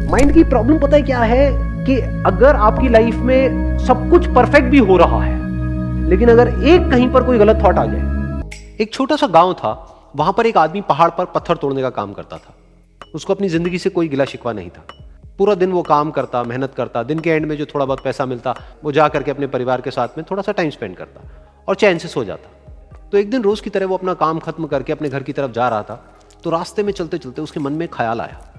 Mind की problem पता है क्या है कि अगर आपकी लाइफ में सब कुछ परफेक्ट भी हो रहा है, लेकिन अगर एक कहीं पर कोई गलत थॉट आ जाए। एक छोटा सा गांव था, वहां पर एक आदमी पहाड़ पर पत्थर तोड़ने का काम करता था। उसको अपनी जिंदगी से कोई गिला शिकवा नहीं था। पूरा दिन वो काम करता, मेहनत करता, दिन के एंड में जो थोड़ा बहुत पैसा मिलता वो जा करके अपने परिवार के साथ में थोड़ा सा टाइम स्पेंड करता और चैन से सो जाता। तो एक दिन रोज की तरह वो अपना काम खत्म करके अपने घर की तरफ जा रहा था, तो रास्ते में चलते चलते उसके मन में ख्याल आया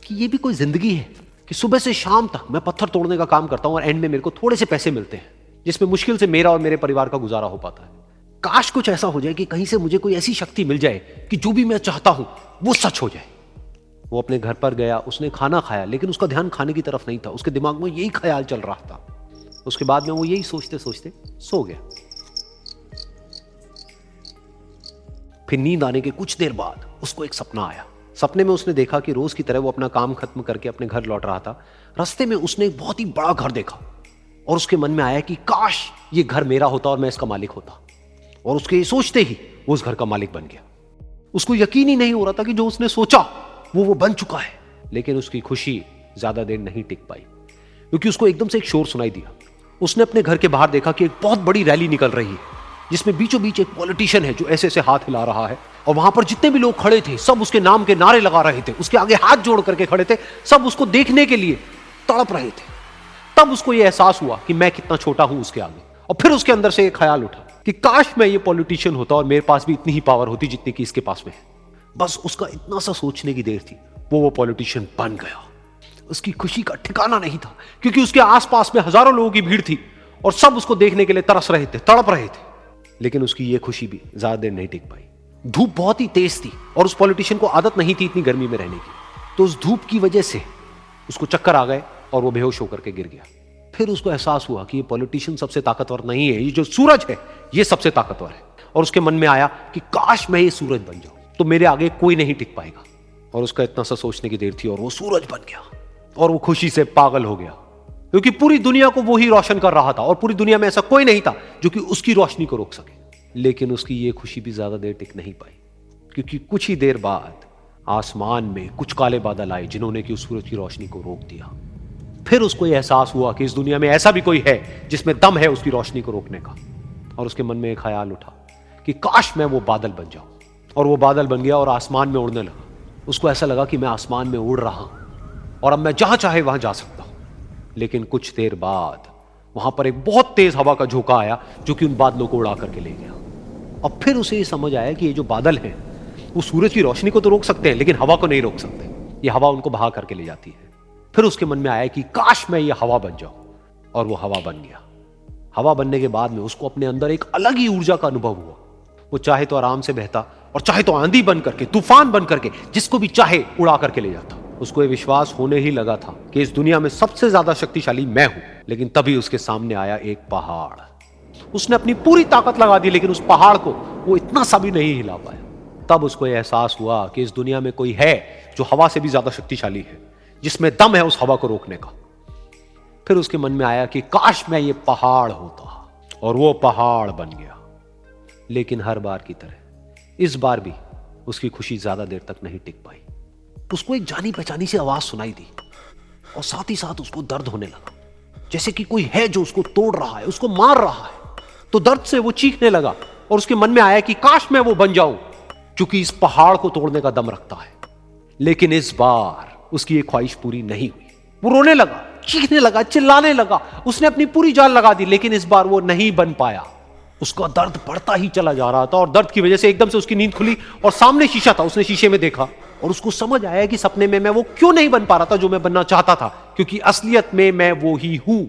कि ये भी कोई जिंदगी है कि सुबह से शाम तक मैं पत्थर तोड़ने का काम करता हूं और एंड में मेरे को थोड़े से पैसे मिलते हैं, जिसमें मुश्किल से मेरा और मेरे परिवार का गुजारा हो पाता है। काश कुछ ऐसा हो जाए कि कहीं से मुझे कोई ऐसी शक्ति मिल जाए कि जो भी मैं चाहता हूं वो सच हो जाए। वो अपने घर पर गया, उसने खाना खाया, लेकिन उसका ध्यान खाने की तरफ नहीं था। उसके दिमाग में यही ख्याल चल रहा था। उसके बाद में वो यही सोचते सोचते सो गया। फिर नींद आने के कुछ देर बाद उसको एक सपना आया। सपने में उसने देखा कि रोज की तरह वो अपना काम खत्म करके अपने घर लौट रहा था। रास्ते में उसने एक बहुत ही बड़ा घर देखा और उसके मन में आया कि काश ये घर मेरा होता और मैं इसका मालिक होता। और उसके सोचते ही वो उस घर का मालिक बन गया। उसको यकीन ही नहीं हो रहा था कि जो उसने सोचा वो बन चुका है। लेकिन उसकी खुशी ज्यादा देर नहीं टिक पाई, क्योंकि उसको एकदम से एक शोर सुनाई दिया। उसने अपने घर के बाहर देखा कि एक बहुत बड़ी रैली निकल रही है, जिसमें बीचों बीच एक पॉलिटिशियन है जो ऐसे ऐसे हाथ हिला रहा है। और वहां पर जितने भी लोग खड़े थे सब उसके नाम के नारे लगा रहे थे, उसके आगे हाथ जोड़ करके खड़े थे, सब उसको देखने के लिए तड़प रहे थे। तब उसको यह एहसास हुआ कि मैं कितना छोटा हूं उसके आगे। और फिर उसके अंदर से एक ख्याल उठा कि काश मैं ये पॉलिटिशियन होता और मेरे पास भी इतनी ही पावर होती जितनी कि इसके पास में है। बस उसका इतना सा सोचने की देर थी, वो पॉलिटिशियन बन गया। उसकी खुशी का ठिकाना नहीं था, क्योंकि उसके आसपास में हजारों लोगों की भीड़ थी और सब उसको देखने के लिए तरस रहे थे, तड़प रहे थे। लेकिन उसकी ये खुशी भी ज्यादा देर नहीं टिक पाई। धूप बहुत ही तेज थी और उस पॉलिटिशियन को आदत नहीं थी इतनी गर्मी में रहने की। तो उस धूप की वजह से उसको चक्कर आ गए और वो बेहोश होकर के गिर गया। फिर उसको एहसास हुआ कि ये पॉलिटिशियन सबसे ताकतवर नहीं है, ये जो सूरज है ये सबसे ताकतवर है। और उसके मन में आया कि काश मैं ये सूरज बन जाऊं तो मेरे आगे कोई नहीं टिक पाएगा। और उसका इतना सा सोचने की देर थी और वो सूरज बन गया। और वो खुशी से पागल हो गया, क्योंकि पूरी दुनिया को वो ही रोशन कर रहा था और पूरी दुनिया में ऐसा कोई नहीं था जो कि उसकी रोशनी को रोक सके। लेकिन उसकी ये खुशी भी ज्यादा देर टिक नहीं पाई, क्योंकि कुछ ही देर बाद आसमान में कुछ काले बादल आए जिन्होंने कि उस सूरज की रोशनी को रोक दिया। फिर उसको यह एहसास हुआ कि इस दुनिया में ऐसा भी कोई है जिसमें दम है उसकी रोशनी को रोकने का। और उसके मन में एक ख्याल उठा कि काश मैं वो बादल बन जाऊं। और वो बादल बन गया और आसमान में उड़ने लगा। उसको ऐसा लगा कि मैं आसमान में उड़ रहा हूं और अब मैं जहां चाहे वहां जा सकता हूं। लेकिन कुछ देर बाद वहां पर एक बहुत तेज हवा का झोंका आया जो कि उन बादलों को उड़ा करके ले गया। और फिर उसे ये समझ आया कि ये जो बादल हैं वो सूरज की रोशनी को तो रोक सकते हैं, लेकिन हवा को नहीं रोक सकते। ये हवा उनको बहा करके ले जाती है। फिर उसके मन में आया कि काश मैं ये हवा बन जाऊं। और वो हवा बन गया। हवा बनने के बाद में उसको अपने अंदर एक अलग ही ऊर्जा का अनुभव हुआ। वो चाहे तो आराम से बहता और चाहे तो आंधी बन करके, तूफान बन करके, जिसको भी चाहे उड़ा करके ले जाता। उसको ये विश्वास होने ही लगा था कि इस दुनिया में सबसे ज्यादा शक्तिशाली मैं हूं। लेकिन तभी उसके सामने आया एक पहाड़। उसने अपनी पूरी ताकत लगा दी, लेकिन उस पहाड़ को वो इतना सा भी नहीं हिला पाया। तब उसको यह एहसास हुआ कि इस दुनिया में कोई है जो हवा से भी ज्यादा शक्तिशाली है, जिसमें दम है उस हवा को रोकने का। फिर उसके मन में आया कि काश मैं ये पहाड़ होता। और वो पहाड़ बन गया। लेकिन हर बार की तरह इस बार भी उसकी खुशी ज्यादा देर तक नहीं टिक पाई। उसको एक जानी पहचानी सी आवाज सुनाई दी और साथ ही साथ उसको दर्द होने लगा, जैसे कि कोई है जो उसको तोड़ रहा है, उसको मार रहा है। तो दर्द से वो चीखने लगा और उसके मन में आया कि काश मैं वो बन जाऊं क्योंकि इस पहाड़ को तोड़ने का दम रखता है। लेकिन इस बार उसकी ये ख्वाहिश पूरी नहीं हुई। वो रोने लगा, चीखने लगा, चिल्लाने लगा। उसने अपनी पूरी जान लगा दी, लेकिन इस बार वो नहीं बन पाया। उसका दर्द बढ़ता ही चला जा रहा था और दर्द की वजह से एकदम से उसकी नींद खुली और सामने शीशा था। उसने शीशे में देखा और उसको समझ आया कि सपने में मैं वो क्यों नहीं बन पा रहा था जो मैं बनना चाहता था, क्योंकि असलियत में मैं वो ही हूं।